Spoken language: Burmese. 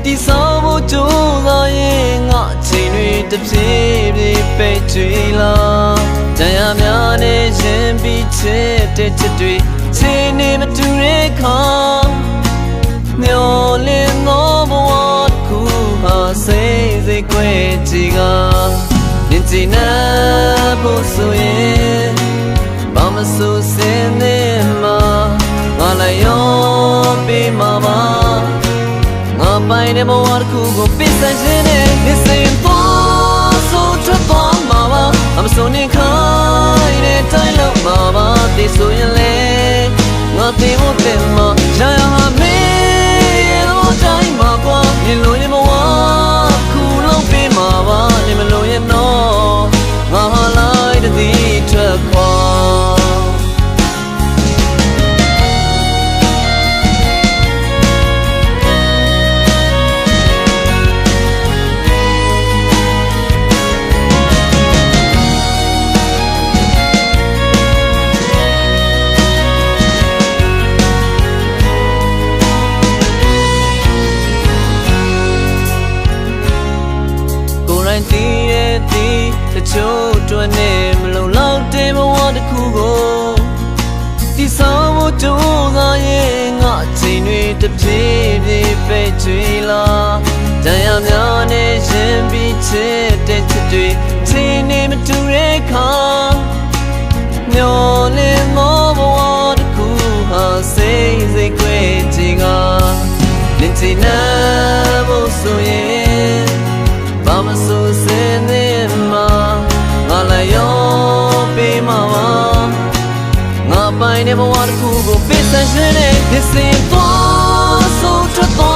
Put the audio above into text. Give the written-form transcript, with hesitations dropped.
တီဆောင်ဖို့ကြိုးစားရင်ငါချိန်တွေတစ်ပြေးပြေးပဲ့ကျွေးလာတရားများနဲ့ရင်ပြီးချစ်တဲ့ချစ်တွေချိန်နေမတူတဲ့ခါမျောလင်းသောဘဝတစ်ခုဟာစိတ်စိတ်ကွဲကြည်ကမြင်ချင်နာဖို့ဆိုရင်ဘာမဆိုစင်းနေမှာငါလည်းရောပေးမှာပါငါပိုင်တဲ့ဘဝတစ်ခုကိုပြစ်ဆိုင်ခြင်းနဲ့နေစိမ်ပေါ်ဆိုထွက်သွားမှာပါအမဆိုနေခိုင်းတဲ့တိုင်းလောက်မှာပါဒီဆိုရင်လေငါသိဖို့တင်မှာရာရာဟာမင်းရဲ့တော့တိုင်းမှာကွာနေလို့ရင်ဘဝခုလုံးပေးမှာပါနေမလို့ရင်တော့ငါဟာလိုက်တဲ့ဒီထွက်ခွာတီးရဲ့တီးတချို့တွင်နေမလုံလောက်တဲ့ဘဝတစ်ခုကိုတီဆောင်ဖို့ကြိုးစားရင်ငါချိန်တွေတစ်ပြေးပြေးပဲ့ကျွေးလာတရားများနဲ့ရင်ပြီးချစ်တဲ့ချစ်တွေချိန်နေမတူတဲ့ခါမျောလင်းသောဘဝတစ်ခုဟာစိတ်စိတ်ကွဲကြည်ကလင်းချင်နာဖို့ဆိုရင်ဘာမဆိုစင်းနေမှာငါလည်းရောပေးမှာပါငါပိုင်တဲ့ဘဝတစ်ခုကိုပြစ်ဆိုင်ခြင်းနဲ့ဒီစင်သွားဆိုထွက်သွား